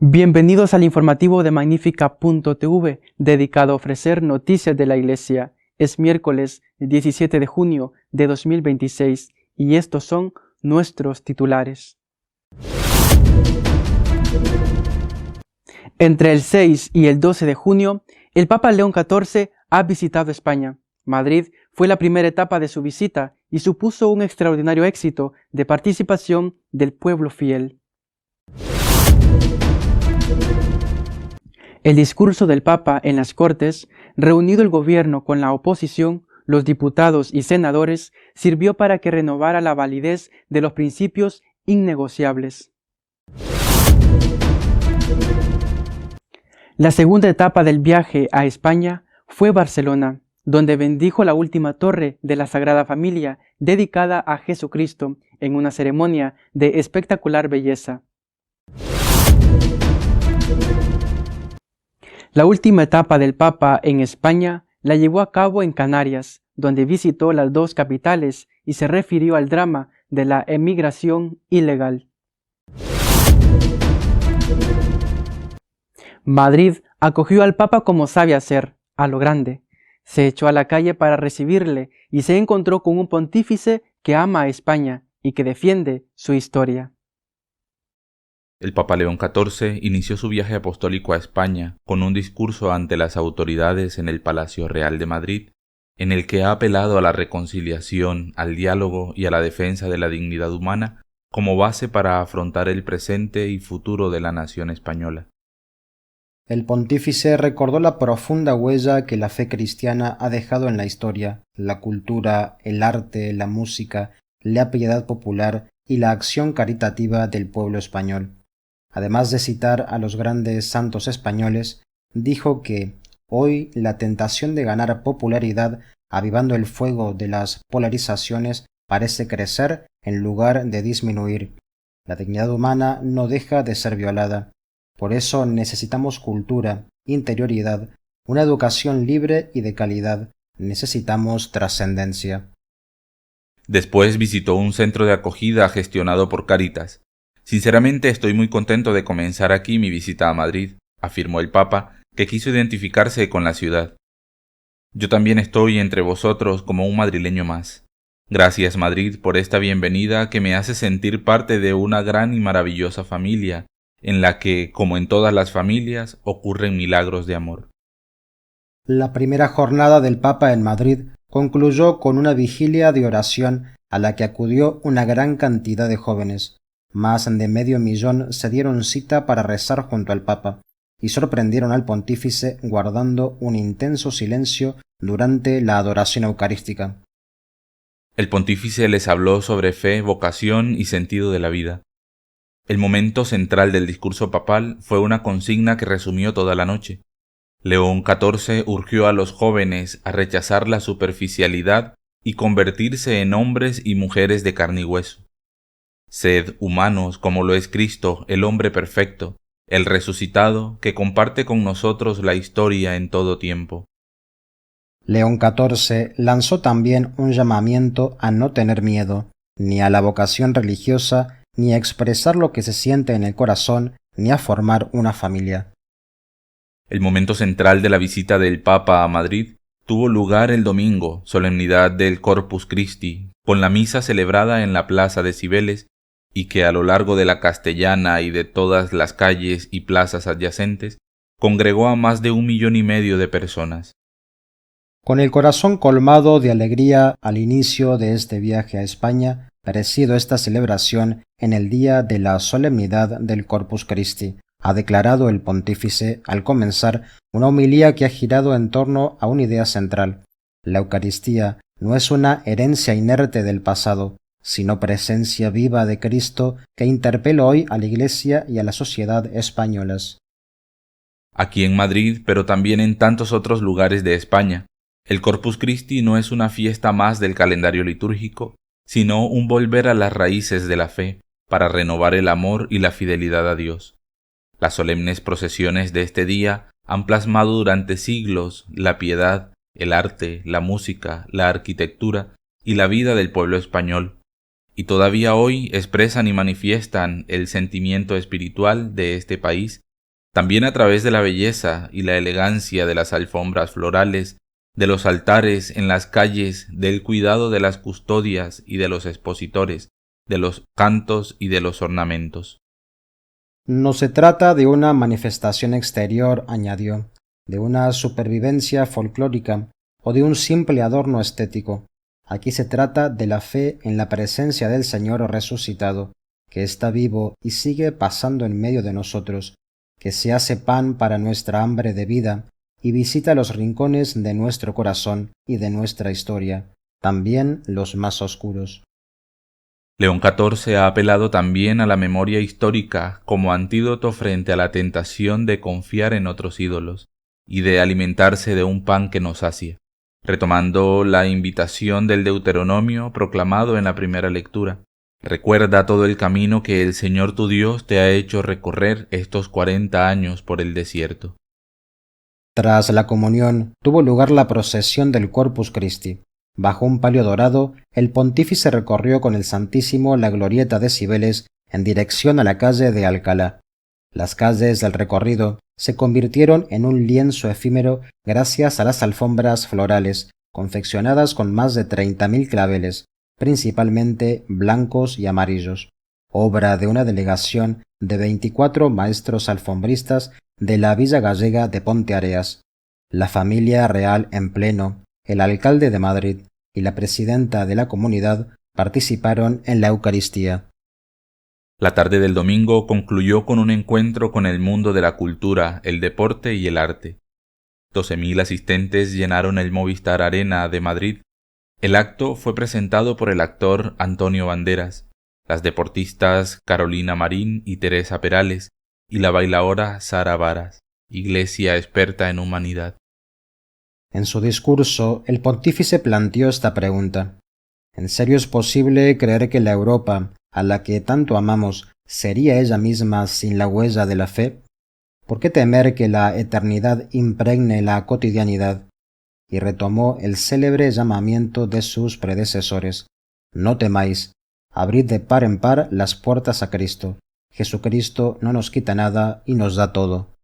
Bienvenidos al informativo de Magnífica.tv, dedicado a ofrecer noticias de la Iglesia. Es miércoles 17 de junio de 2026 y estos son nuestros titulares. Entre el 6 y el 12 de junio, el Papa León XIV ha visitado España. Madrid fue la primera etapa de su visita y supuso un extraordinario éxito de participación del pueblo fiel. El discurso del Papa en las Cortes, reunido el gobierno con la oposición, los diputados y senadores, sirvió para que renovara la validez de los principios innegociables. La segunda etapa del viaje a España fue Barcelona, donde bendijo la última torre de la Sagrada Familia dedicada a Jesucristo en una ceremonia de espectacular belleza. La última etapa del Papa en España la llevó a cabo en Canarias, donde visitó las dos capitales y se refirió al drama de la emigración ilegal. Madrid acogió al Papa como sabe hacer, a lo grande. Se echó a la calle para recibirle y se encontró con un pontífice que ama a España y que defiende su historia. El Papa León XIV inició su viaje apostólico a España con un discurso ante las autoridades en el Palacio Real de Madrid, en el que ha apelado a la reconciliación, al diálogo y a la defensa de la dignidad humana como base para afrontar el presente y futuro de la nación española. El pontífice recordó la profunda huella que la fe cristiana ha dejado en la historia, la cultura, el arte, la música, la piedad popular y la acción caritativa del pueblo español. Además de citar a los grandes santos españoles, dijo que hoy la tentación de ganar popularidad avivando el fuego de las polarizaciones parece crecer en lugar de disminuir. La dignidad humana no deja de ser violada. Por eso necesitamos cultura, interioridad, una educación libre y de calidad. Necesitamos trascendencia. Después visitó un centro de acogida gestionado por Cáritas. Sinceramente estoy muy contento de comenzar aquí mi visita a Madrid, afirmó el Papa, que quiso identificarse con la ciudad. Yo también estoy entre vosotros como un madrileño más. Gracias, Madrid, por esta bienvenida que me hace sentir parte de una gran y maravillosa familia, en la que, como en todas las familias, ocurren milagros de amor. La primera jornada del Papa en Madrid concluyó con una vigilia de oración a la que acudió una gran cantidad de jóvenes. Más de 500,000 se dieron cita para rezar junto al Papa y sorprendieron al pontífice guardando un intenso silencio durante la adoración eucarística. El pontífice les habló sobre fe, vocación y sentido de la vida. El momento central del discurso papal fue una consigna que resumió toda la noche. León XIV urgió a los jóvenes a rechazar la superficialidad y convertirse en hombres y mujeres de carne y hueso. Sed humanos como lo es Cristo, el hombre perfecto, el resucitado, que comparte con nosotros la historia en todo tiempo. León XIV lanzó también un llamamiento a no tener miedo, ni a la vocación religiosa, ni a expresar lo que se siente en el corazón, ni a formar una familia. El momento central de la visita del Papa a Madrid tuvo lugar el domingo, solemnidad del Corpus Christi, con la misa celebrada en la plaza de Cibeles y que a lo largo de la Castellana y de todas las calles y plazas adyacentes congregó a más de 1,5 millones de personas. Con el corazón colmado de alegría al inicio de este viaje a España, presido esta celebración en el día de la solemnidad del Corpus Christi, ha declarado el pontífice al comenzar una homilía que ha girado en torno a una idea central. La Eucaristía no es una herencia inerte del pasado, sino presencia viva de Cristo que interpela hoy a la Iglesia y a la sociedad españolas. Aquí en Madrid, pero también en tantos otros lugares de España, el Corpus Christi no es una fiesta más del calendario litúrgico, sino un volver a las raíces de la fe para renovar el amor y la fidelidad a Dios. Las solemnes procesiones de este día han plasmado durante siglos la piedad, el arte, la música, la arquitectura y la vida del pueblo español, y todavía hoy expresan y manifiestan el sentimiento espiritual de este país, también a través de la belleza y la elegancia de las alfombras florales, de los altares en las calles, del cuidado de las custodias y de los expositores, de los cantos y de los ornamentos. No se trata de una manifestación exterior, añadió, de una supervivencia folclórica o de un simple adorno estético. Aquí se trata de la fe en la presencia del Señor resucitado, que está vivo y sigue pasando en medio de nosotros, que se hace pan para nuestra hambre de vida y visita los rincones de nuestro corazón y de nuestra historia, también los más oscuros. León XIV ha apelado también a la memoria histórica como antídoto frente a la tentación de confiar en otros ídolos y de alimentarse de un pan que nos sacia, retomando la invitación del Deuteronomio proclamado en la primera lectura. Recuerda todo el camino que el Señor tu Dios te ha hecho recorrer estos 40 años por el desierto. Tras la comunión tuvo lugar la procesión del Corpus Christi. Bajo un palio dorado, el pontífice recorrió con el Santísimo la glorieta de Cibeles en dirección a la calle de Alcalá. Las calles del recorrido se convirtieron en un lienzo efímero gracias a las alfombras florales, confeccionadas con más de 30.000 claveles, principalmente blancos y amarillos, obra de una delegación de 24 maestros alfombristas de la Villa Gallega de Ponteareas, la familia real en pleno, el alcalde de Madrid y la presidenta de la comunidad participaron en la Eucaristía. La tarde del domingo concluyó con un encuentro con el mundo de la cultura, el deporte y el arte. 12.000 asistentes llenaron el Movistar Arena de Madrid. El acto fue presentado por el actor Antonio Banderas, las deportistas Carolina Marín y Teresa Perales, y la bailaora Sara Varas, iglesia experta en humanidad. En su discurso, el pontífice planteó esta pregunta: ¿en serio es posible creer que la Europa, a la que tanto amamos, sería ella misma sin la huella de la fe? ¿Por qué temer que la eternidad impregne la cotidianidad? Y retomó el célebre llamamiento de sus predecesores: no temáis, abrid de par en par las puertas a Cristo. Jesucristo no nos quita nada y nos da todo.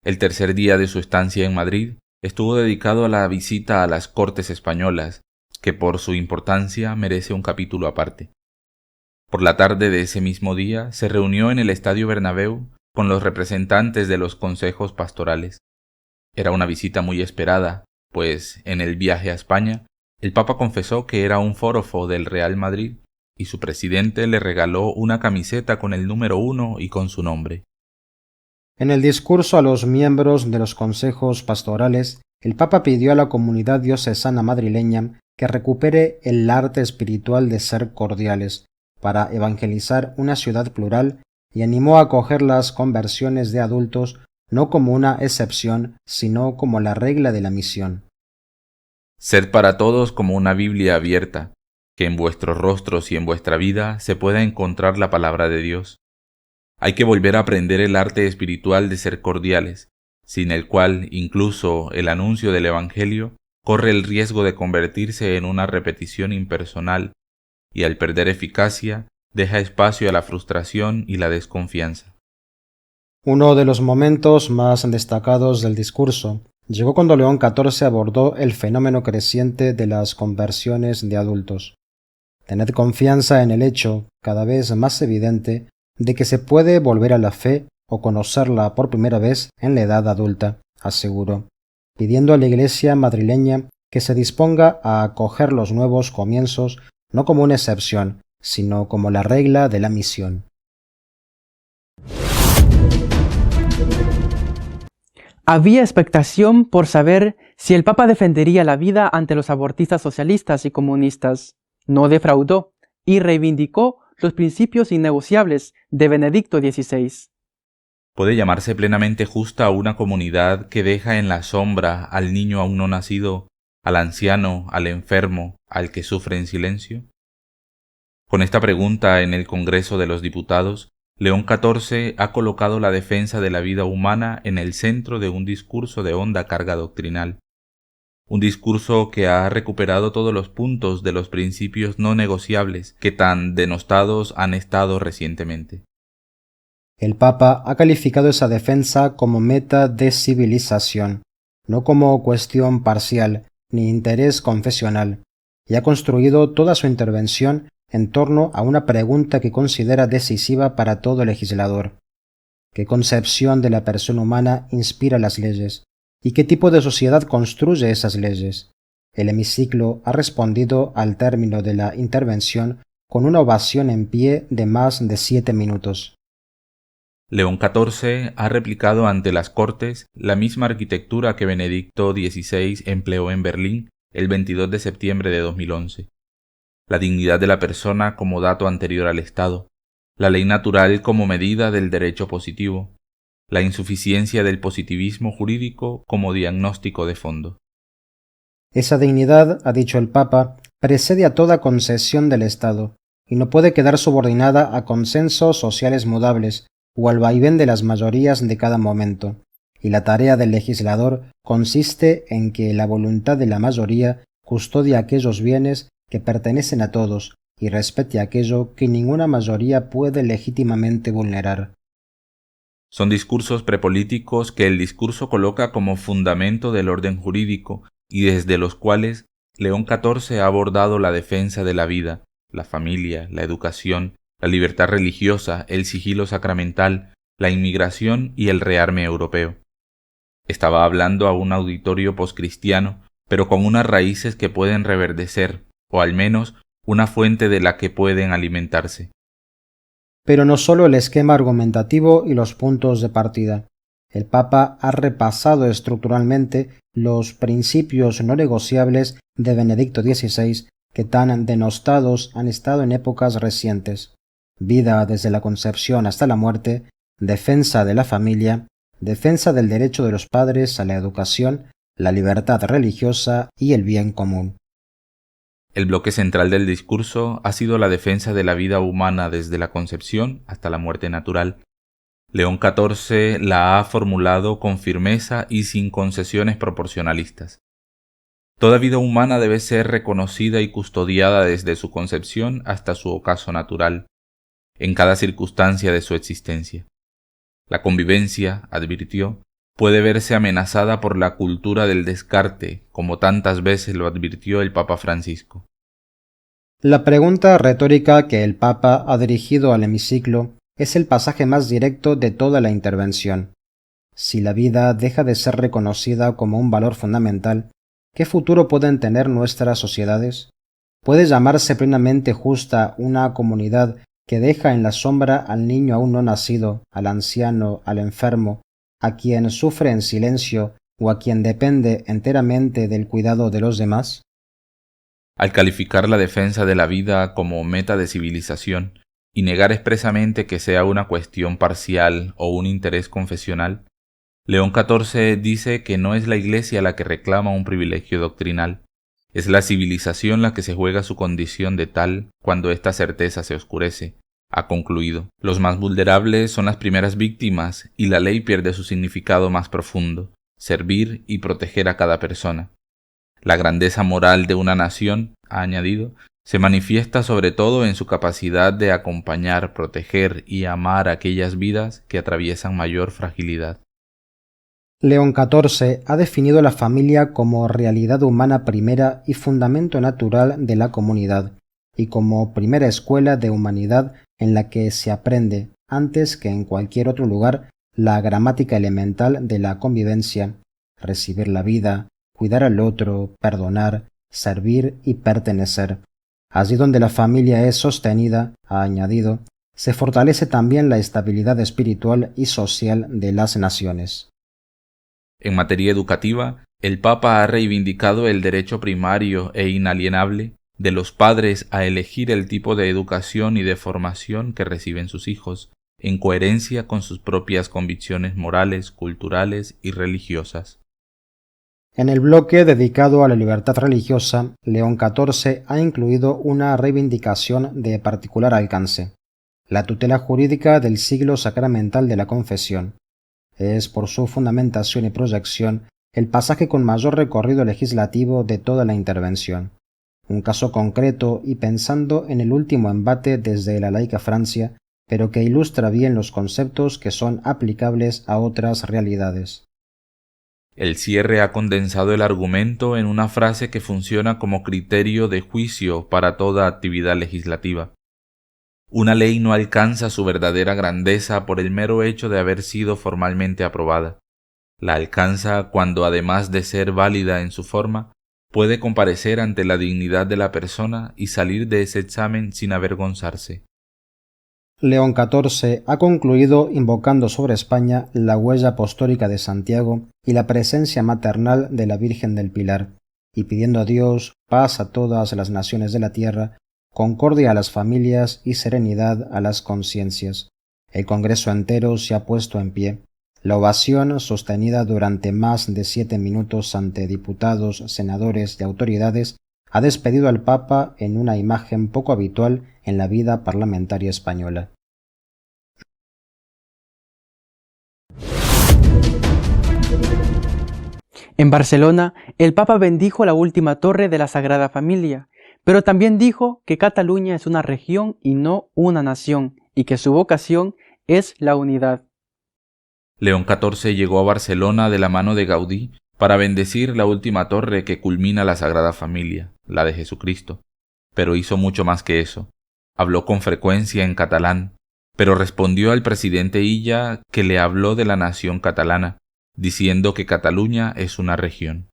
El tercer día de su estancia en Madrid estuvo dedicado a la visita a las Cortes españolas, que por su importancia merece un capítulo aparte. Por la tarde de ese mismo día se reunió en el Estadio Bernabéu con los representantes de los consejos pastorales. Era una visita muy esperada, pues en el viaje a España el Papa confesó que era un forofo del Real Madrid y su presidente le regaló una camiseta con el número 1 y con su nombre. En el discurso a los miembros de los consejos pastorales, el Papa pidió a la comunidad diocesana madrileña que recupere el arte espiritual de ser cordiales para evangelizar una ciudad plural y animó a acoger las conversiones de adultos no como una excepción, sino como la regla de la misión. Sed para todos como una Biblia abierta, que en vuestros rostros y en vuestra vida se pueda encontrar la palabra de Dios. Hay que volver a aprender el arte espiritual de ser cordiales, sin el cual incluso el anuncio del Evangelio corre el riesgo de convertirse en una repetición impersonal y al perder eficacia deja espacio a la frustración y la desconfianza. Uno de los momentos más destacados del discurso llegó cuando León XIV abordó el fenómeno creciente de las conversiones de adultos. Tened confianza en el hecho, cada vez más evidente, de que se puede volver a la fe o conocerla por primera vez en la edad adulta, aseguró, pidiendo a la Iglesia madrileña que se disponga a acoger los nuevos comienzos no como una excepción, sino como la regla de la misión. Había expectación por saber si el Papa defendería la vida ante los abortistas socialistas y comunistas. No defraudó y reivindicó los principios innegociables de Benedicto XVI. ¿Puede llamarse plenamente justa una comunidad que deja en la sombra al niño aún no nacido, al anciano, al enfermo, al que sufre en silencio? Con esta pregunta en el Congreso de los Diputados, León XIV ha colocado la defensa de la vida humana en el centro de un discurso de honda carga doctrinal. Un discurso que ha recuperado todos los puntos de los principios no negociables que tan denostados han estado recientemente. El Papa ha calificado esa defensa como meta de civilización, no como cuestión parcial ni interés confesional, y ha construido toda su intervención en torno a una pregunta que considera decisiva para todo legislador. ¿Qué concepción de la persona humana inspira las leyes? ¿Y qué tipo de sociedad construye esas leyes? El hemiciclo ha respondido al término de la intervención con una ovación en pie de más de 7 minutos. León XIV ha replicado ante las Cortes la misma arquitectura que Benedicto XVI empleó en Berlín el 22 de septiembre de 2011. La dignidad de la persona como dato anterior al Estado, la ley natural como medida del derecho positivo, la insuficiencia del positivismo jurídico como diagnóstico de fondo. Esa dignidad, ha dicho el Papa, precede a toda concesión del Estado, y no puede quedar subordinada a consensos sociales mudables o al vaivén de las mayorías de cada momento, y la tarea del legislador consiste en que la voluntad de la mayoría custodie aquellos bienes que pertenecen a todos y respete aquello que ninguna mayoría puede legítimamente vulnerar. Son discursos prepolíticos que el discurso coloca como fundamento del orden jurídico y desde los cuales León XIV ha abordado la defensa de la vida, la familia, la educación, la libertad religiosa, el sigilo sacramental, la inmigración y el rearme europeo. Estaba hablando a un auditorio poscristiano, pero con unas raíces que pueden reverdecer, o al menos una fuente de la que pueden alimentarse. Pero no solo el esquema argumentativo y los puntos de partida. El Papa ha repasado estructuralmente los principios no negociables de Benedicto XVI que tan denostados han estado en épocas recientes: vida desde la concepción hasta la muerte, defensa de la familia, defensa del derecho de los padres a la educación, la libertad religiosa y el bien común. El bloque central del discurso ha sido la defensa de la vida humana desde la concepción hasta la muerte natural. León XIV la ha formulado con firmeza y sin concesiones proporcionalistas. Toda vida humana debe ser reconocida y custodiada desde su concepción hasta su ocaso natural, en cada circunstancia de su existencia. La convivencia, advirtió, puede verse amenazada por la cultura del descarte, como tantas veces lo advirtió el Papa Francisco. La pregunta retórica que el Papa ha dirigido al hemiciclo es el pasaje más directo de toda la intervención. Si la vida deja de ser reconocida como un valor fundamental, ¿qué futuro pueden tener nuestras sociedades? ¿Puede llamarse plenamente justa una comunidad que deja en la sombra al niño aún no nacido, al anciano, al enfermo, a quien sufre en silencio o a quien depende enteramente del cuidado de los demás? Al calificar la defensa de la vida como meta de civilización y negar expresamente que sea una cuestión parcial o un interés confesional, León XIV dice que no es la Iglesia la que reclama un privilegio doctrinal, es la civilización la que se juega su condición de tal cuando esta certeza se oscurece. Ha concluido: los más vulnerables son las primeras víctimas y la ley pierde su significado más profundo, servir y proteger a cada persona. La grandeza moral de una nación, ha añadido, se manifiesta sobre todo en su capacidad de acompañar, proteger y amar aquellas vidas que atraviesan mayor fragilidad. León XIV ha definido la familia como realidad humana primera y fundamento natural de la comunidad, y como primera escuela de humanidad en la que se aprende, antes que en cualquier otro lugar, la gramática elemental de la convivencia: recibir la vida, cuidar al otro, perdonar, servir y pertenecer. Allí donde la familia es sostenida, ha añadido, se fortalece también la estabilidad espiritual y social de las naciones. En materia educativa, el Papa ha reivindicado el derecho primario e inalienable de los padres a elegir el tipo de educación y de formación que reciben sus hijos, en coherencia con sus propias convicciones morales, culturales y religiosas. En el bloque dedicado a la libertad religiosa, León XIV ha incluido una reivindicación de particular alcance: la tutela jurídica del siglo sacramental de la confesión. Es, por su fundamentación y proyección, el pasaje con mayor recorrido legislativo de toda la intervención. Un caso concreto y pensando en el último embate desde la laica Francia, pero que ilustra bien los conceptos que son aplicables a otras realidades. El cierre ha condensado el argumento en una frase que funciona como criterio de juicio para toda actividad legislativa. Una ley no alcanza su verdadera grandeza por el mero hecho de haber sido formalmente aprobada. La alcanza cuando, además de ser válida en su forma, puede comparecer ante la dignidad de la persona y salir de ese examen sin avergonzarse. León XIV ha concluido invocando sobre España la huella apostólica de Santiago y la presencia maternal de la Virgen del Pilar, y pidiendo a Dios paz a todas las naciones de la tierra, concordia a las familias y serenidad a las conciencias. El Congreso entero se ha puesto en pie. La ovación, sostenida durante más de 7 minutos ante diputados, senadores y autoridades, ha despedido al Papa en una imagen poco habitual en la vida parlamentaria española. En Barcelona, el Papa bendijo la última torre de la Sagrada Familia, pero también dijo que Cataluña es una región y no una nación, y que su vocación es la unidad. León XIV llegó a Barcelona de la mano de Gaudí para bendecir la última torre que culmina la Sagrada Familia, la de Jesucristo. Pero hizo mucho más que eso. Habló con frecuencia en catalán, pero respondió al presidente Illa que le habló de la nación catalana, diciendo que Cataluña es una región.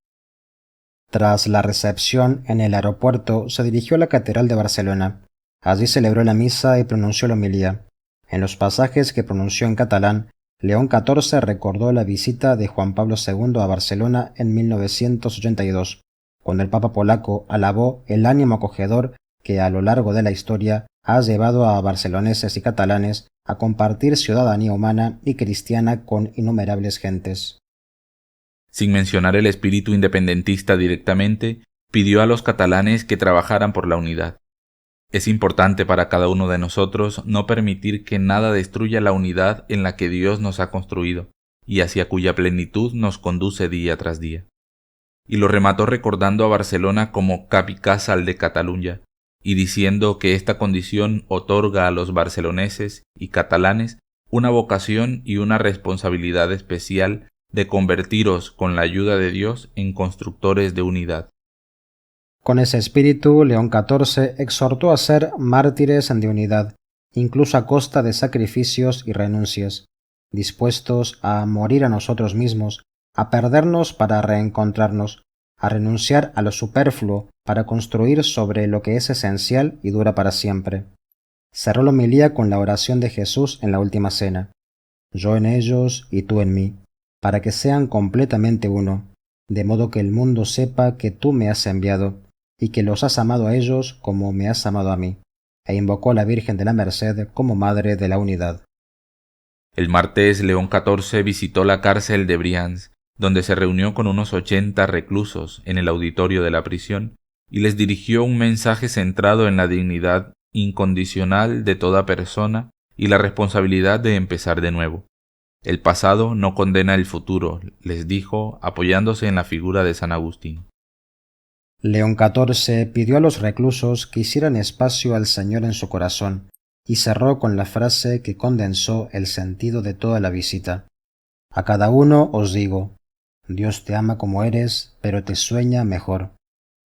Tras la recepción en el aeropuerto, se dirigió a la Catedral de Barcelona. Allí celebró la misa y pronunció la homilía. En los pasajes que pronunció en catalán, León XIV recordó la visita de Juan Pablo II a Barcelona en 1982, cuando el Papa polaco alabó el ánimo acogedor que a lo largo de la historia ha llevado a barceloneses y catalanes a compartir ciudadanía humana y cristiana con innumerables gentes. Sin mencionar el espíritu independentista directamente, pidió a los catalanes que trabajaran por la unidad. Es importante para cada uno de nosotros no permitir que nada destruya la unidad en la que Dios nos ha construido y hacia cuya plenitud nos conduce día tras día. Y lo remató recordando a Barcelona como capitasal de Cataluña y diciendo que esta condición otorga a los barceloneses y catalanes una vocación y una responsabilidad especial de convertiros con la ayuda de Dios en constructores de unidad. Con ese espíritu, León XIV exhortó a ser mártires de unidad, incluso a costa de sacrificios y renuncias, dispuestos a morir a nosotros mismos, a perdernos para reencontrarnos, a renunciar a lo superfluo para construir sobre lo que es esencial y dura para siempre. Cerró la homilía con la oración de Jesús en la última cena: yo en ellos y tú en mí, para que sean completamente uno, de modo que el mundo sepa que tú me has enviado, y que los has amado a ellos como me has amado a mí, e invocó a la Virgen de la Merced como Madre de la Unidad. El martes León XIV visitó la cárcel de Brians, donde se reunió con unos 80 reclusos en el auditorio de la prisión y les dirigió un mensaje centrado en la dignidad incondicional de toda persona y la responsabilidad de empezar de nuevo. El pasado no condena el futuro, les dijo, apoyándose en la figura de San Agustín. León XIV pidió a los reclusos que hicieran espacio al Señor en su corazón y cerró con la frase que condensó el sentido de toda la visita: a cada uno os digo, Dios te ama como eres, pero te sueña mejor.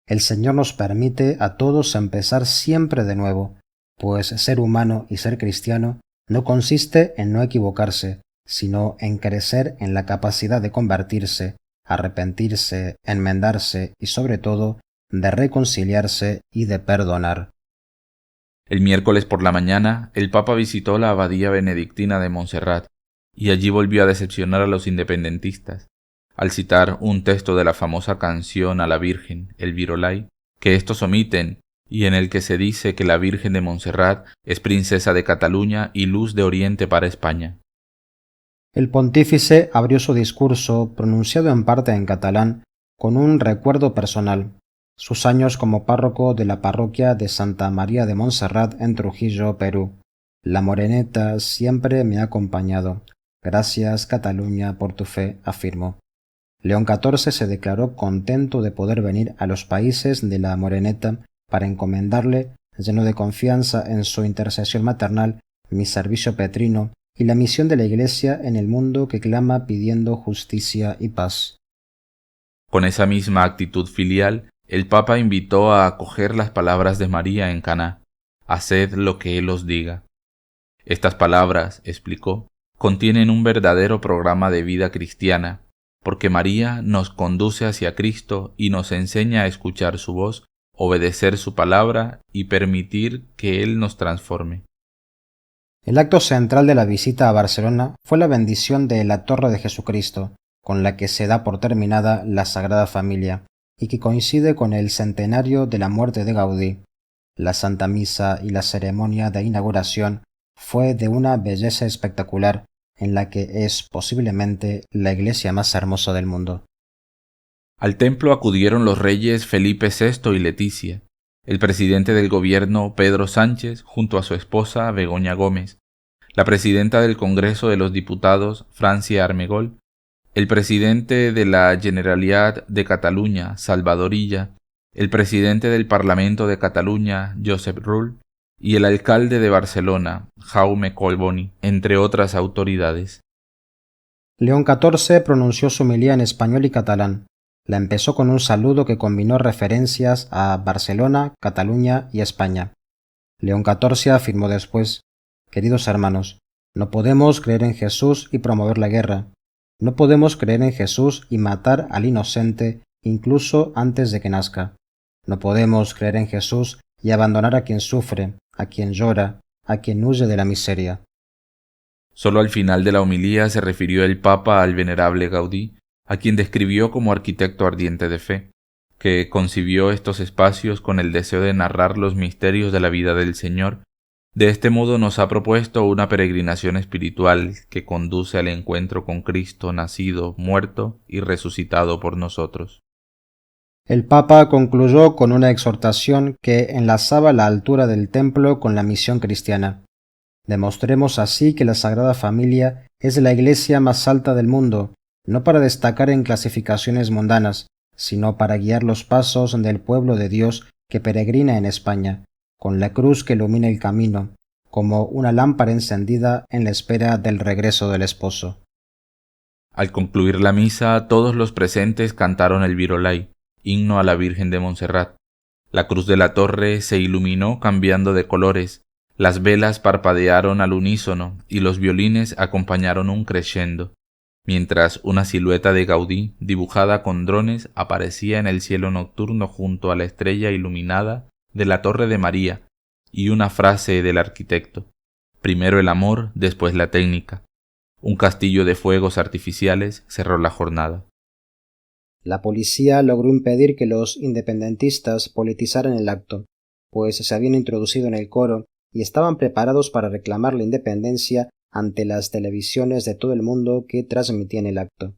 El Señor nos permite a todos empezar siempre de nuevo, pues ser humano y ser cristiano no consiste en no equivocarse, sino en crecer en la capacidad de convertirse, arrepentirse, enmendarse y sobre todo de reconciliarse y de perdonar. El miércoles por la mañana, el Papa visitó la abadía benedictina de Montserrat y allí volvió a decepcionar a los independentistas, al citar un texto de la famosa canción a la Virgen, el Virolai, que estos omiten y en el que se dice que la Virgen de Montserrat es princesa de Cataluña y luz de Oriente para España. El pontífice abrió su discurso, pronunciado en parte en catalán, con un recuerdo personal: sus años como párroco de la parroquia de Santa María de Montserrat en Trujillo, Perú. La moreneta siempre me ha acompañado. Gracias, Cataluña, por tu fe, afirmó. León XIV se declaró contento de poder venir a los países de la moreneta para encomendarle, lleno de confianza en su intercesión maternal, mi servicio petrino y la misión de la Iglesia en el mundo que clama pidiendo justicia y paz. Con esa misma actitud filial, el Papa invitó a acoger las palabras de María en Caná: «Haced lo que Él os diga». Estas palabras, explicó, contienen un verdadero programa de vida cristiana, porque María nos conduce hacia Cristo y nos enseña a escuchar su voz, obedecer su palabra y permitir que Él nos transforme. El acto central de la visita a Barcelona fue la bendición de la Torre de Jesucristo, con la que se da por terminada la Sagrada Familia, y que coincide con el centenario de la muerte de Gaudí. La Santa Misa y la ceremonia de inauguración fue de una belleza espectacular, en la que es posiblemente la iglesia más hermosa del mundo. Al templo acudieron los reyes Felipe VI y Leticia, el presidente del gobierno Pedro Sánchez junto a su esposa Begoña Gómez, la presidenta del Congreso de los Diputados Francia Armengol, el presidente de la Generalitat de Cataluña Salvador Illa, el presidente del Parlamento de Cataluña Josep Rull y el alcalde de Barcelona Jaume Collboni, entre otras autoridades. León XIV pronunció su homilía en español y catalán. La empezó con un saludo que combinó referencias a Barcelona, Cataluña y España. León XIV afirmó después: «Queridos hermanos, no podemos creer en Jesús y promover la guerra. No podemos creer en Jesús y matar al inocente incluso antes de que nazca. No podemos creer en Jesús y abandonar a quien sufre, a quien llora, a quien huye de la miseria». Solo al final de la homilía se refirió el Papa al venerable Gaudí, a quien describió como arquitecto ardiente de fe, que concibió estos espacios con el deseo de narrar los misterios de la vida del Señor. De este modo nos ha propuesto una peregrinación espiritual que conduce al encuentro con Cristo nacido, muerto y resucitado por nosotros. El Papa concluyó con una exhortación que enlazaba la altura del templo con la misión cristiana. Demostremos así que la Sagrada Familia es la iglesia más alta del mundo, no para destacar en clasificaciones mundanas, sino para guiar los pasos del pueblo de Dios que peregrina en España, con la cruz que ilumina el camino, como una lámpara encendida en la espera del regreso del esposo. Al concluir la misa, todos los presentes cantaron el Virolai, himno a la Virgen de Montserrat. La cruz de la torre se iluminó cambiando de colores, las velas parpadearon al unísono y los violines acompañaron un crescendo, mientras una silueta de Gaudí, dibujada con drones, aparecía en el cielo nocturno junto a la estrella iluminada de la Torre de María, y una frase del arquitecto: «Primero el amor, después la técnica». Un castillo de fuegos artificiales cerró la jornada. La policía logró impedir que los independentistas politizaran el acto, pues se habían introducido en el coro y estaban preparados para reclamar la independencia ante las televisiones de todo el mundo que transmitían el acto.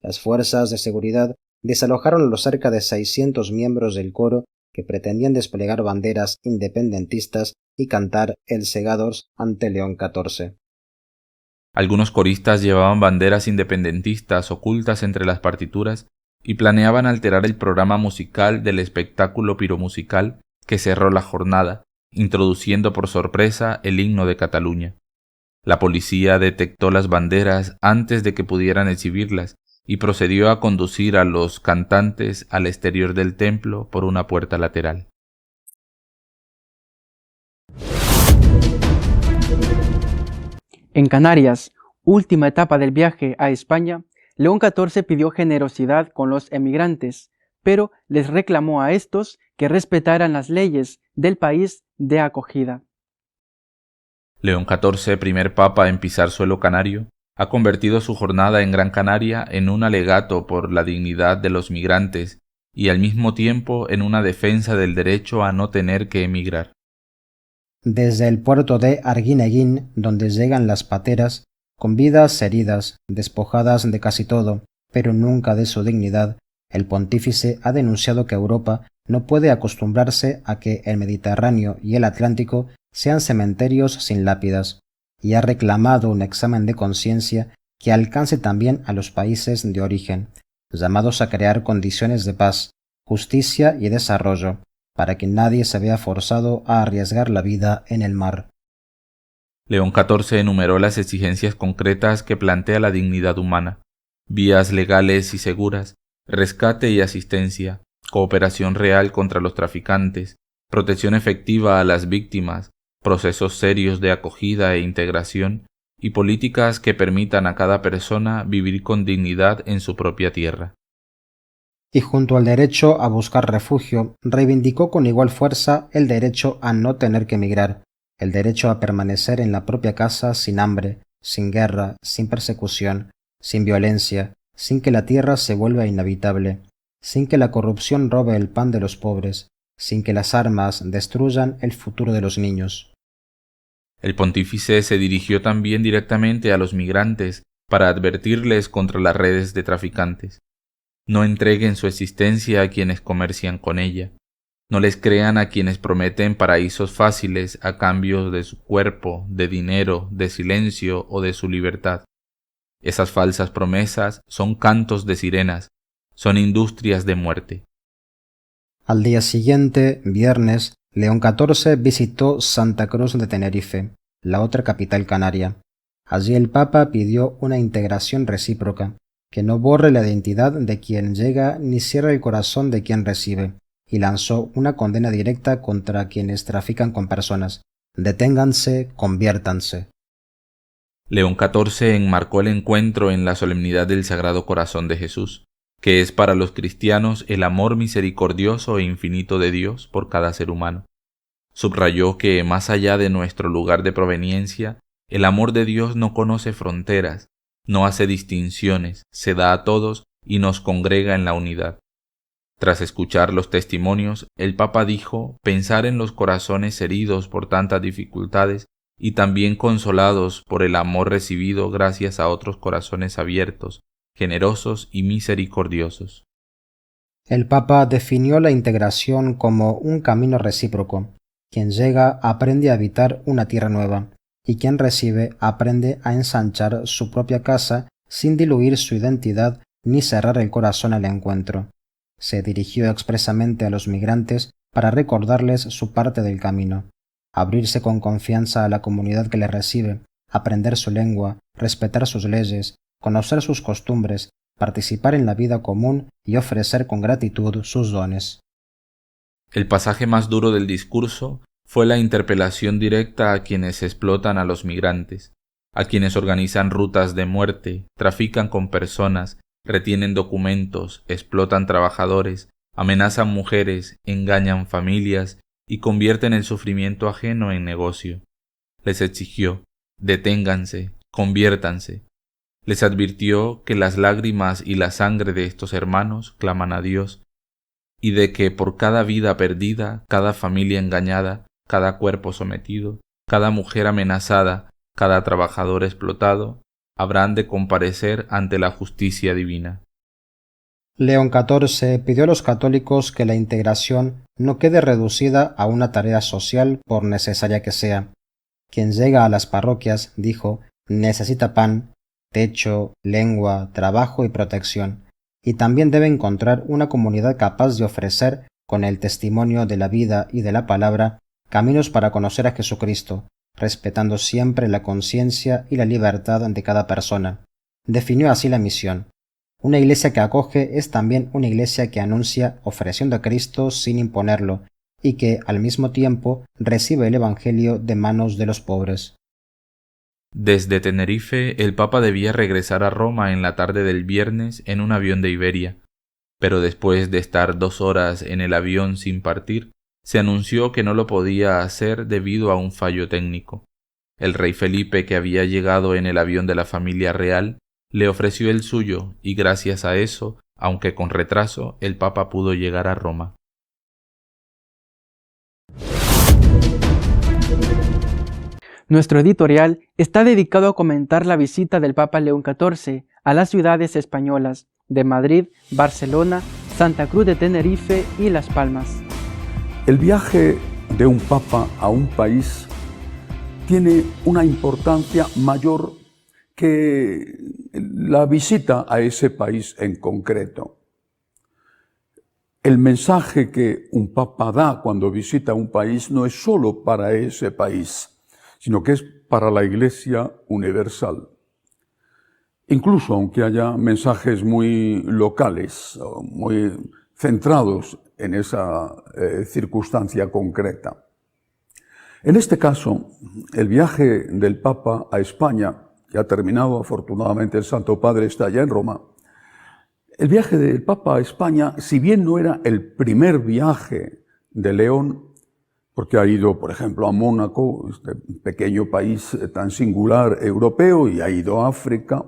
Las fuerzas de seguridad desalojaron a los cerca de 600 miembros del coro que pretendían desplegar banderas independentistas y cantar El Segadors ante León XIV. Algunos coristas llevaban banderas independentistas ocultas entre las partituras y planeaban alterar el programa musical del espectáculo piromusical que cerró la jornada, introduciendo por sorpresa el himno de Cataluña. La policía detectó las banderas antes de que pudieran exhibirlas y procedió a conducir a los cantantes al exterior del templo por una puerta lateral. En Canarias, última etapa del viaje a España, León XIV pidió generosidad con los emigrantes, pero les reclamó a estos que respetaran las leyes del país de acogida. León XIV, primer papa en pisar suelo canario, ha convertido su jornada en Gran Canaria en un alegato por la dignidad de los migrantes y al mismo tiempo en una defensa del derecho a no tener que emigrar. Desde el puerto de Arguineguín, donde llegan las pateras, con vidas heridas, despojadas de casi todo, pero nunca de su dignidad, el pontífice ha denunciado que Europa no puede acostumbrarse a que el Mediterráneo y el Atlántico sean cementerios sin lápidas, y ha reclamado un examen de conciencia que alcance también a los países de origen, llamados a crear condiciones de paz, justicia y desarrollo, para que nadie se vea forzado a arriesgar la vida en el mar. León XIV enumeró las exigencias concretas que plantea la dignidad humana: vías legales y seguras, rescate y asistencia, cooperación real contra los traficantes, protección efectiva a las víctimas, procesos serios de acogida e integración y políticas que permitan a cada persona vivir con dignidad en su propia tierra. Y junto al derecho a buscar refugio, reivindicó con igual fuerza el derecho a no tener que emigrar, el derecho a permanecer en la propia casa sin hambre, sin guerra, sin persecución, sin violencia, sin que la tierra se vuelva inhabitable, sin que la corrupción robe el pan de los pobres, sin que las armas destruyan el futuro de los niños. El pontífice se dirigió también directamente a los migrantes para advertirles contra las redes de traficantes. No entreguen su existencia a quienes comercian con ella. No les crean a quienes prometen paraísos fáciles a cambio de su cuerpo, de dinero, de silencio o de su libertad. Esas falsas promesas son cantos de sirenas, son industrias de muerte. Al día siguiente, viernes, León XIV visitó Santa Cruz de Tenerife, la otra capital canaria. Allí el Papa pidió una integración recíproca, que no borre la identidad de quien llega ni cierre el corazón de quien recibe, y lanzó una condena directa contra quienes trafican con personas. Deténganse, conviértanse. León XIV enmarcó el encuentro en la solemnidad del Sagrado Corazón de Jesús, que es para los cristianos el amor misericordioso e infinito de Dios por cada ser humano. Subrayó que, más allá de nuestro lugar de proveniencia, el amor de Dios no conoce fronteras, no hace distinciones, se da a todos y nos congrega en la unidad. Tras escuchar los testimonios, el Papa dijo pensar en los corazones heridos por tantas dificultades y también consolados por el amor recibido gracias a otros corazones abiertos, generosos y misericordiosos. El Papa definió la integración como un camino recíproco. Quien llega aprende a habitar una tierra nueva, y quien recibe aprende a ensanchar su propia casa sin diluir su identidad ni cerrar el corazón al encuentro. Se dirigió expresamente a los migrantes para recordarles su parte del camino, abrirse con confianza a la comunidad que les recibe, aprender su lengua, respetar sus leyes, conocer sus costumbres, participar en la vida común y ofrecer con gratitud sus dones. El pasaje más duro del discurso fue la interpelación directa a quienes explotan a los migrantes, a quienes organizan rutas de muerte, trafican con personas, retienen documentos, explotan trabajadores, amenazan mujeres, engañan familias y convierten el sufrimiento ajeno en negocio. Les exigió: deténganse, conviértanse. Les advirtió que las lágrimas y la sangre de estos hermanos claman a Dios, y de que por cada vida perdida, cada familia engañada, cada cuerpo sometido, cada mujer amenazada, cada trabajador explotado, habrán de comparecer ante la justicia divina. León XIV pidió a los católicos que la integración no quede reducida a una tarea social por necesaria que sea. Quien llega a las parroquias, dijo, necesita pan, techo, lengua, trabajo y protección, y también debe encontrar una comunidad capaz de ofrecer, con el testimonio de la vida y de la palabra, caminos para conocer a Jesucristo, respetando siempre la conciencia y la libertad de cada persona. Definió así la misión. Una iglesia que acoge es también una iglesia que anuncia ofreciendo a Cristo sin imponerlo, y que, al mismo tiempo, recibe el Evangelio de manos de los pobres. Desde Tenerife, el Papa debía regresar a Roma en la tarde del viernes en un avión de Iberia, pero después de estar 2 horas en el avión sin partir, se anunció que no lo podía hacer debido a un fallo técnico. El rey Felipe, que había llegado en el avión de la familia real, le ofreció el suyo y gracias a eso, aunque con retraso, el Papa pudo llegar a Roma. Nuestro editorial está dedicado a comentar la visita del Papa León XIV a las ciudades españolas de Madrid, Barcelona, Santa Cruz de Tenerife y Las Palmas. El viaje de un papa a un país tiene una importancia mayor que la visita a ese país en concreto. El mensaje que un papa da cuando visita un país no es solo para ese país, sino que es para la Iglesia universal. Incluso aunque haya mensajes muy locales, muy centrados en esa circunstancia concreta. En este caso, el viaje del Papa a España, que ha terminado, afortunadamente el Santo Padre está ya en Roma. El viaje del Papa a España, si bien no era el primer viaje de León, porque ha ido, por ejemplo, a Mónaco, este pequeño país tan singular europeo, y ha ido a África,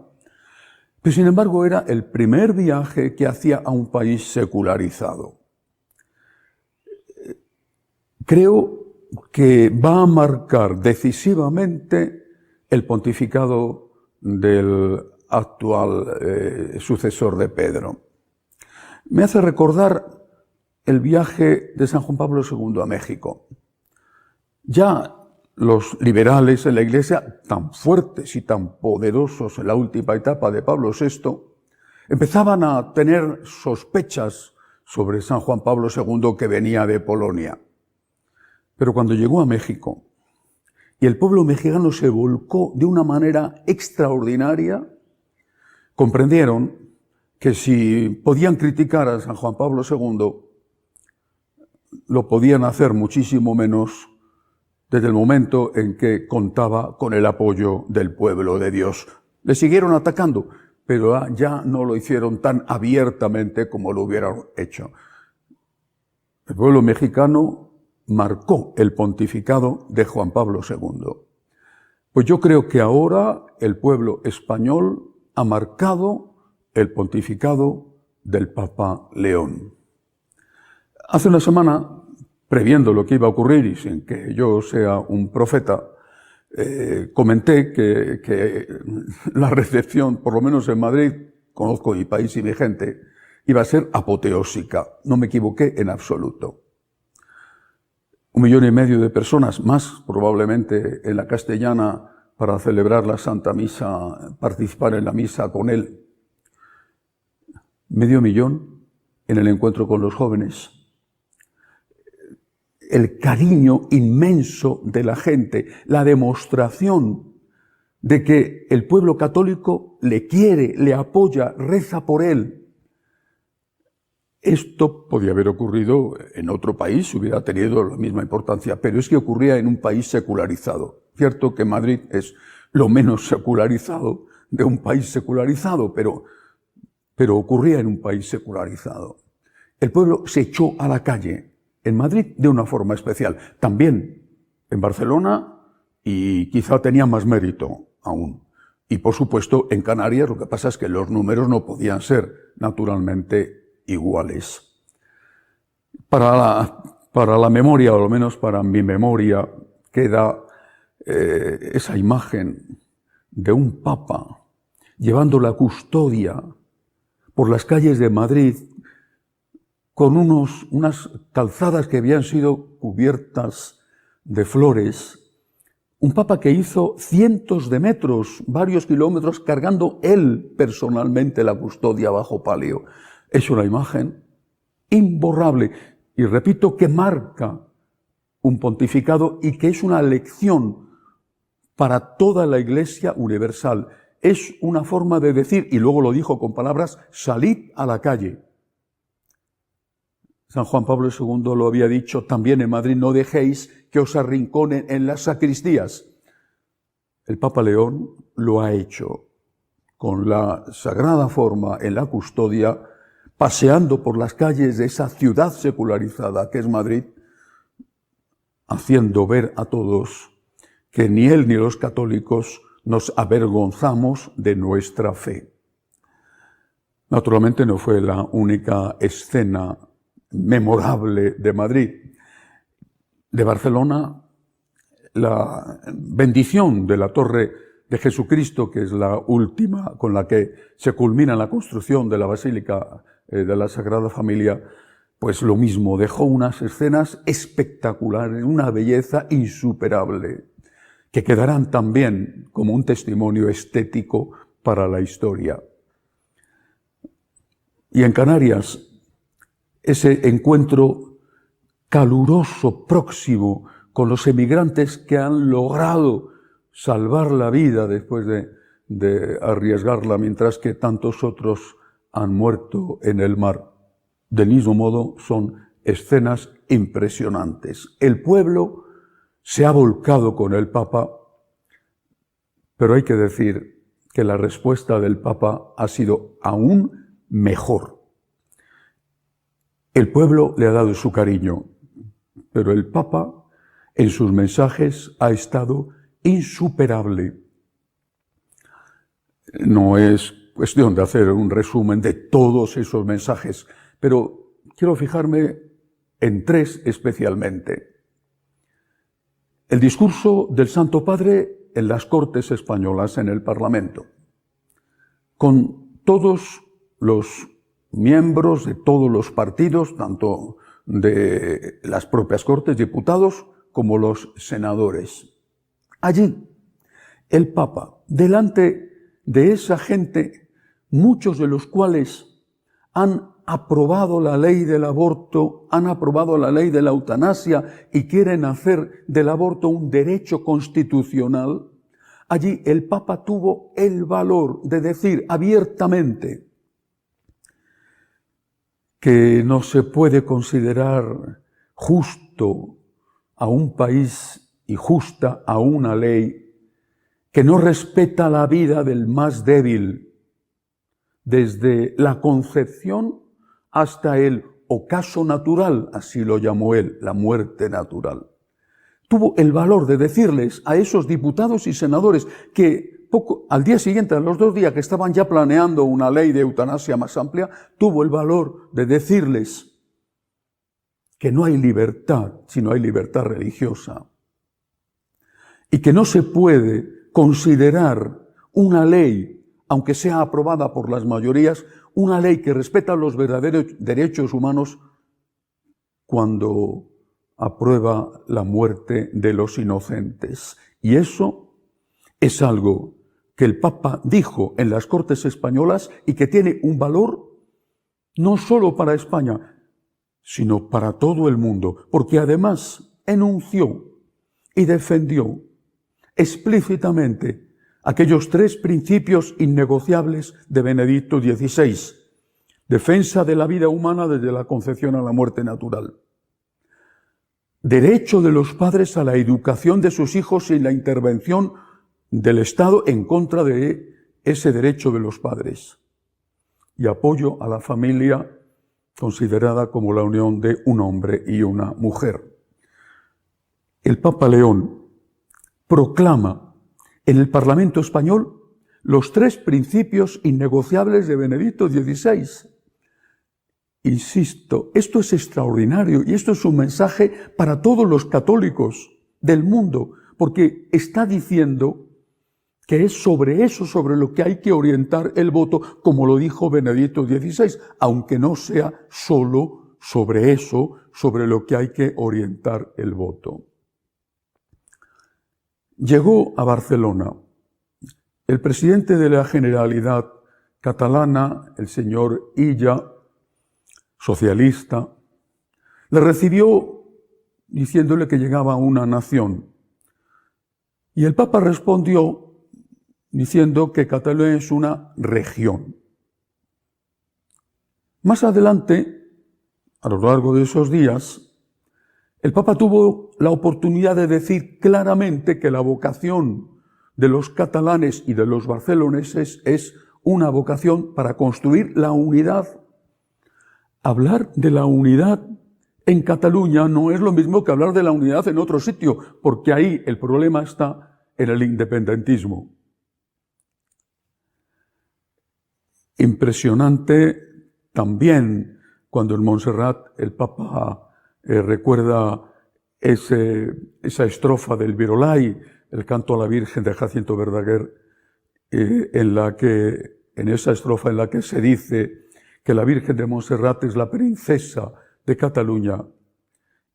pero sin embargo era el primer viaje que hacía a un país secularizado. Creo que va a marcar decisivamente el pontificado del actual sucesor de Pedro. Me hace recordar el viaje de San Juan Pablo II a México. Ya los liberales en la Iglesia, tan fuertes y tan poderosos en la última etapa de Pablo VI, empezaban a tener sospechas sobre San Juan Pablo II que venía de Polonia. Pero cuando llegó a México y el pueblo mexicano se volcó de una manera extraordinaria, comprendieron que si podían criticar a San Juan Pablo II, lo podían hacer muchísimo menos desde el momento en que contaba con el apoyo del pueblo de Dios. Le siguieron atacando, pero ya no lo hicieron tan abiertamente como lo hubieran hecho. El pueblo mexicano marcó el pontificado de Juan Pablo II. Pues yo creo que ahora el pueblo español ha marcado el pontificado del Papa León. Hace una semana, previendo lo que iba a ocurrir y sin que yo sea un profeta, comenté que la recepción, por lo menos en Madrid, conozco mi país y mi gente, iba a ser apoteósica. No me equivoqué en absoluto. 1,5 millones de personas, más probablemente en la castellana, para celebrar la Santa Misa, participar en la misa con él. 500,000 en el encuentro con los jóvenes. El cariño inmenso de la gente, la demostración de que el pueblo católico le quiere, le apoya, reza por él. Esto podía haber ocurrido en otro país, hubiera tenido la misma importancia, pero es que ocurría en un país secularizado. Cierto que Madrid es lo menos secularizado de un país secularizado, pero ocurría en un país secularizado. El pueblo se echó a la calle, en Madrid de una forma especial, también en Barcelona, y quizá tenía más mérito aún. Y por supuesto en Canarias, lo que pasa es que los números no podían ser naturalmente iguales. Para la memoria, o al menos para mi memoria, queda esa imagen de un papa llevando la custodia por las calles de Madrid con unas calzadas que habían sido cubiertas de flores. Un papa que hizo cientos de metros, varios kilómetros, cargando él personalmente la custodia bajo palio. Es una imagen imborrable y repito que marca un pontificado y que es una lección para toda la Iglesia universal. Es una forma de decir, y luego lo dijo con palabras, salid a la calle. San Juan Pablo II lo había dicho también en Madrid, no dejéis que os arrinconen en las sacristías. El Papa León lo ha hecho con la sagrada forma en la custodia, paseando por las calles de esa ciudad secularizada que es Madrid, haciendo ver a todos que ni él ni los católicos nos avergonzamos de nuestra fe. Naturalmente no fue la única escena memorable de Madrid. De Barcelona, la bendición de la Torre de Jesucristo, que es la última con la que se culmina la construcción de la Basílica de la Sagrada Familia, pues lo mismo, dejó unas escenas espectaculares, una belleza insuperable, que quedarán también como un testimonio estético para la historia. Y en Canarias, ese encuentro caluroso, próximo, con los emigrantes que han logrado salvar la vida después de arriesgarla, mientras que tantos otros han muerto en el mar. Del mismo modo, son escenas impresionantes. El pueblo se ha volcado con el Papa, pero hay que decir que la respuesta del Papa ha sido aún mejor. El pueblo le ha dado su cariño, pero el Papa en sus mensajes ha estado insuperable. No es cuestión de hacer un resumen de todos esos mensajes, pero quiero fijarme en tres especialmente. El discurso del Santo Padre en las Cortes Españolas, en el Parlamento, con todos los miembros de todos los partidos, tanto de las propias Cortes, diputados, como los senadores. Allí, el Papa, delante de esa gente, muchos de los cuales han aprobado la ley del aborto, han aprobado la ley de la eutanasia y quieren hacer del aborto un derecho constitucional, allí el Papa tuvo el valor de decir abiertamente que no se puede considerar justo a un país y justa a una ley que no respeta la vida del más débil, desde la concepción hasta el ocaso natural, así lo llamó él, la muerte natural. Tuvo el valor de decirles a esos diputados y senadores que al día siguiente, a los 2 días que estaban ya planeando una ley de eutanasia más amplia, tuvo el valor de decirles que no hay libertad, sino hay libertad religiosa. Y que no se puede considerar una ley, aunque sea aprobada por las mayorías, una ley que respeta los verdaderos derechos humanos cuando aprueba la muerte de los inocentes. Y eso es algo que el Papa dijo en las Cortes Españolas y que tiene un valor no solo para España, sino para todo el mundo, porque además enunció y defendió explícitamente aquellos 3 principios innegociables de Benedicto XVI. Defensa de la vida humana desde la concepción a la muerte natural. Derecho de los padres a la educación de sus hijos sin la intervención del Estado en contra de ese derecho de los padres. Y apoyo a la familia considerada como la unión de un hombre y una mujer. El Papa León proclama en el Parlamento español los 3 principios innegociables de Benedicto XVI. Insisto, esto es extraordinario y esto es un mensaje para todos los católicos del mundo, porque está diciendo que es sobre eso sobre lo que hay que orientar el voto, como lo dijo Benedicto XVI, aunque no sea solo sobre eso, sobre lo que hay que orientar el voto. Llegó a Barcelona el presidente de la Generalitat catalana, el señor Illa, socialista, le recibió diciéndole que llegaba una nación. Y el Papa respondió diciendo que Cataluña es una región. Más adelante, a lo largo de esos días, el Papa tuvo la oportunidad de decir claramente que la vocación de los catalanes y de los barceloneses es una vocación para construir la unidad. Hablar de la unidad en Cataluña no es lo mismo que hablar de la unidad en otro sitio, porque ahí el problema está en el independentismo. Impresionante también cuando en Montserrat el Papa recuerda esa estrofa del Virolai, el canto a la Virgen de Jacinto Verdaguer, en esa estrofa en la que se dice que la Virgen de Montserrat es la princesa de Cataluña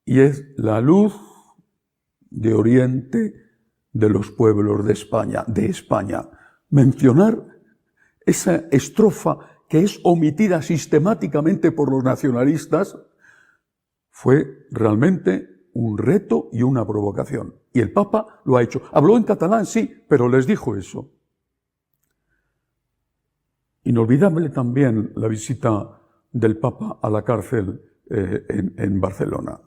y es la luz de Oriente de los pueblos de España. Mencionar esa estrofa que es omitida sistemáticamente por los nacionalistas fue realmente un reto y una provocación. Y el Papa lo ha hecho. Habló en catalán, sí, pero les dijo eso. Inolvidable también la visita del Papa a la cárcel en Barcelona.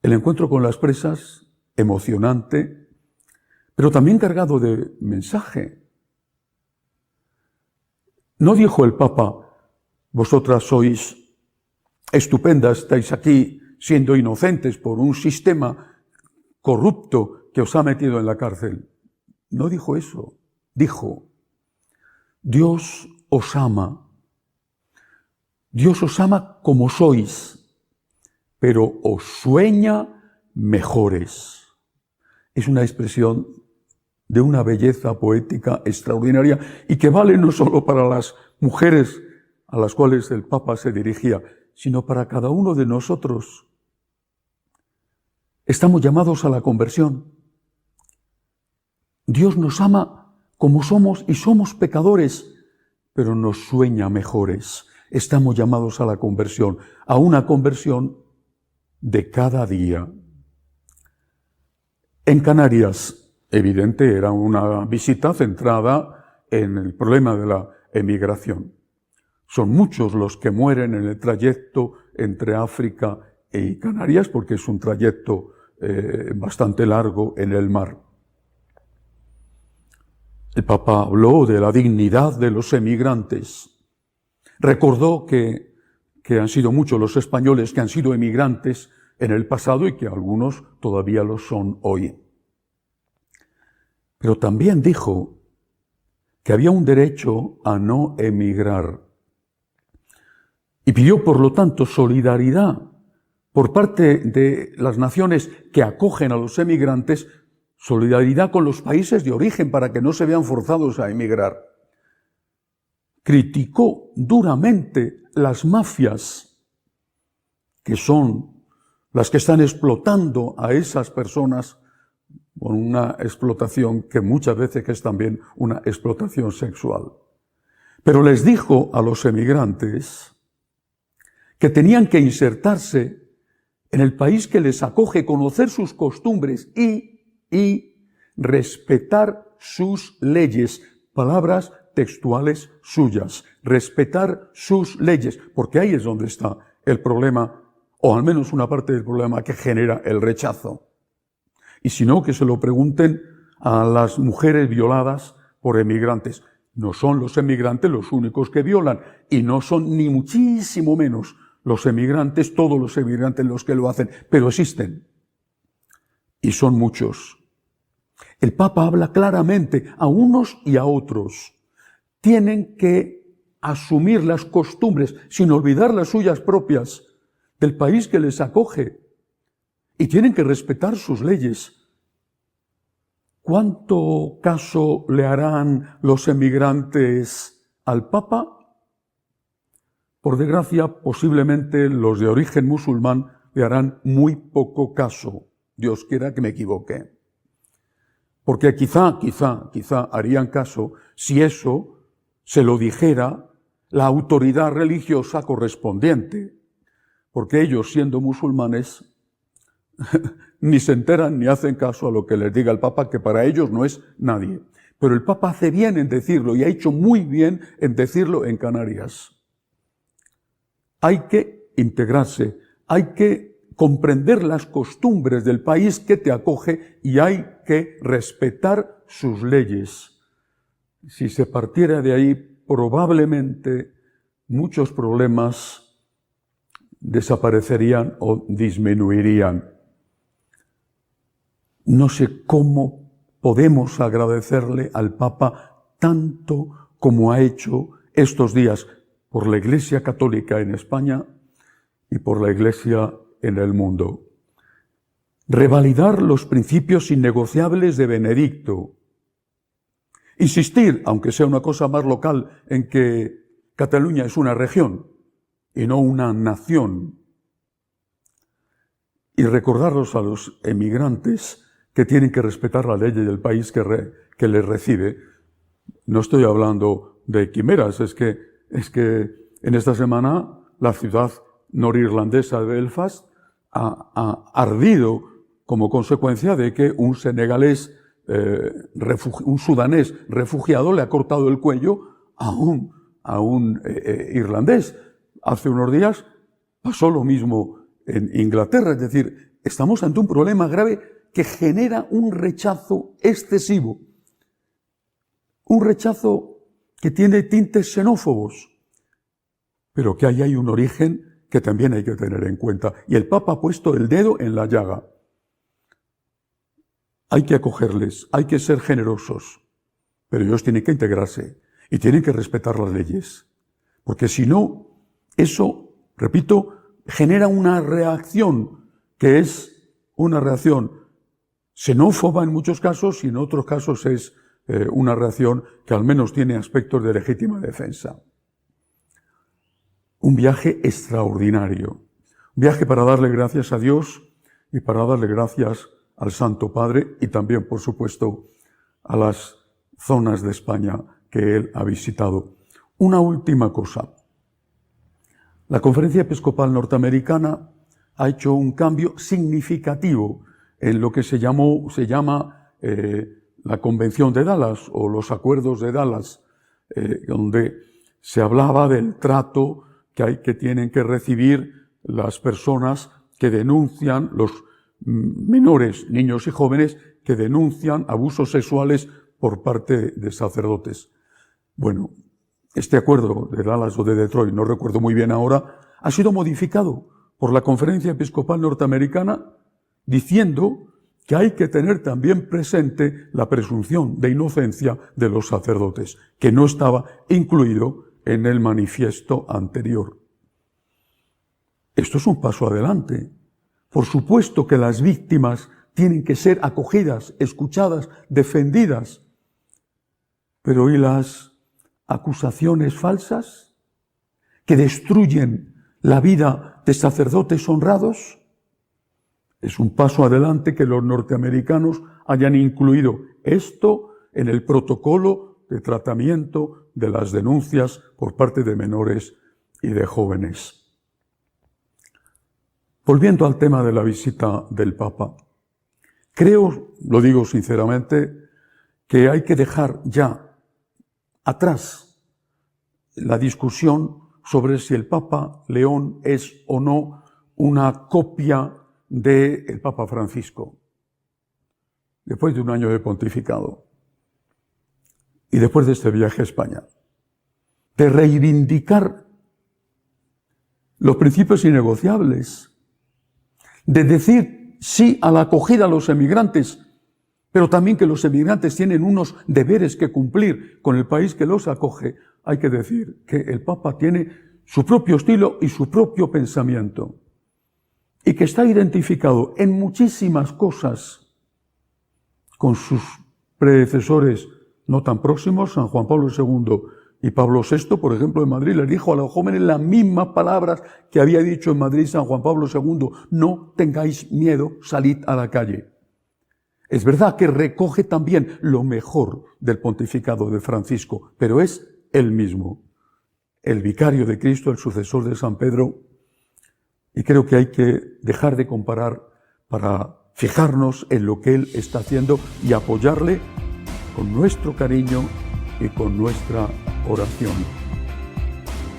El encuentro con las presas, emocionante, pero también cargado de mensaje. No dijo el Papa, vosotras sois estupendas, estáis aquí siendo inocentes por un sistema corrupto que os ha metido en la cárcel. No dijo eso. Dijo, Dios os ama. Dios os ama como sois, pero os sueña mejores. Es una expresión de una belleza poética extraordinaria y que vale no solo para las mujeres a las cuales el Papa se dirigía, sino para cada uno de nosotros. Estamos llamados a la conversión. Dios nos ama como somos y somos pecadores, pero nos sueña mejores. Estamos llamados a la conversión, a una conversión de cada día. En Canarias, evidente, era una visita centrada en el problema de la emigración. Son muchos los que mueren en el trayecto entre África y Canarias, porque es un trayecto bastante largo en el mar. El Papa habló de la dignidad de los emigrantes. Recordó que han sido muchos los españoles que han sido emigrantes en el pasado y que algunos todavía lo son hoy. Pero también dijo que había un derecho a no emigrar y pidió, por lo tanto, solidaridad por parte de las naciones que acogen a los emigrantes, solidaridad con los países de origen para que no se vean forzados a emigrar. Criticó duramente las mafias, que son las que están explotando a esas personas con una explotación que muchas veces es también una explotación sexual. Pero les dijo a los emigrantes que tenían que insertarse en el país que les acoge, conocer sus costumbres y respetar sus leyes. Palabras textuales suyas. Respetar sus leyes, porque ahí es donde está el problema, o al menos una parte del problema que genera el rechazo. Y si no, que se lo pregunten a las mujeres violadas por emigrantes. No son los emigrantes los únicos que violan, y no son ni muchísimo menos los emigrantes, todos los emigrantes los que lo hacen, pero existen. Y son muchos. El Papa habla claramente a unos y a otros. Tienen que asumir las costumbres, sin olvidar las suyas propias, del país que les acoge. Y tienen que respetar sus leyes. ¿Cuánto caso le harán los emigrantes al Papa? Por desgracia, posiblemente los de origen musulmán le harán muy poco caso. Dios quiera que me equivoque. Porque quizá harían caso si eso se lo dijera la autoridad religiosa correspondiente. Porque ellos, siendo musulmanes, ni se enteran ni hacen caso a lo que les diga el Papa, que para ellos no es nadie. Pero el Papa hace bien en decirlo y ha hecho muy bien en decirlo en Canarias. Hay que integrarse, hay que comprender las costumbres del país que te acoge y hay que respetar sus leyes. Si se partiera de ahí, probablemente muchos problemas desaparecerían o disminuirían. No sé cómo podemos agradecerle al Papa tanto como ha hecho estos días por la Iglesia Católica en España y por la Iglesia en el mundo. Revalidar los principios innegociables de Benedicto. Insistir, aunque sea una cosa más local, en que Cataluña es una región y no una nación. Y recordarlos a los emigrantes que tienen que respetar la ley del país que les recibe. No estoy hablando de quimeras, es que en esta semana la ciudad norirlandesa de Belfast ha ardido como consecuencia de que un senegalés, un sudanés refugiado le ha cortado el cuello a un irlandés. Hace unos días pasó lo mismo en Inglaterra, es decir, estamos ante un problema grave que genera un rechazo excesivo, un rechazo que tiene tintes xenófobos, pero que ahí hay un origen que también hay que tener en cuenta. Y el Papa ha puesto el dedo en la llaga. Hay que acogerles, hay que ser generosos, pero ellos tienen que integrarse y tienen que respetar las leyes, porque si no, eso, repito, genera una reacción que es una reacción xenófoba en muchos casos y en otros casos es una reacción que al menos tiene aspectos de legítima defensa. Un viaje extraordinario, un viaje para darle gracias a Dios y para darle gracias al Santo Padre y también, por supuesto, a las zonas de España que él ha visitado. Una última cosa. La Conferencia Episcopal Norteamericana ha hecho un cambio significativo en lo que se llama la Convención de Dallas o los Acuerdos de Dallas, donde se hablaba del trato que tienen que recibir las personas que denuncian, los menores, niños y jóvenes, que denuncian abusos sexuales por parte de sacerdotes. Bueno, este acuerdo de Dallas o de Detroit, no recuerdo muy bien ahora, ha sido modificado por la Conferencia Episcopal Norteamericana diciendo que hay que tener también presente la presunción de inocencia de los sacerdotes, que no estaba incluido en el manifiesto anterior. Esto es un paso adelante. Por supuesto que las víctimas tienen que ser acogidas, escuchadas, defendidas. Pero ¿y las acusaciones falsas que destruyen la vida de sacerdotes honrados? Es un paso adelante que los norteamericanos hayan incluido esto en el protocolo de tratamiento de las denuncias por parte de menores y de jóvenes. Volviendo al tema de la visita del Papa, creo, lo digo sinceramente, que hay que dejar ya atrás la discusión sobre si el Papa León es o no una copia del Papa Francisco, después de un año de pontificado y después de este viaje a España, de reivindicar los principios innegociables, de decir sí a la acogida a los emigrantes, pero también que los emigrantes tienen unos deberes que cumplir con el país que los acoge. Hay que decir que el Papa tiene su propio estilo y su propio pensamiento, y que está identificado en muchísimas cosas con sus predecesores no tan próximos, San Juan Pablo II y Pablo VI, por ejemplo, en Madrid, les dijo a los jóvenes las mismas palabras que había dicho en Madrid San Juan Pablo II: no tengáis miedo, salid a la calle. Es verdad que recoge también lo mejor del pontificado de Francisco, pero es él mismo, el vicario de Cristo, el sucesor de San Pedro, y creo que hay que dejar de comparar para fijarnos en lo que él está haciendo y apoyarle con nuestro cariño y con nuestra oración.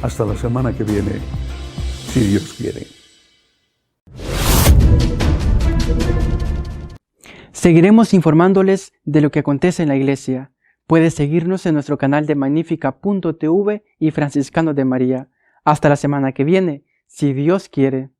Hasta la semana que viene, si Dios quiere. Seguiremos informándoles de lo que acontece en la Iglesia. Puedes seguirnos en nuestro canal de Magnífica.tv y Franciscano de María. Hasta la semana que viene, si Dios quiere.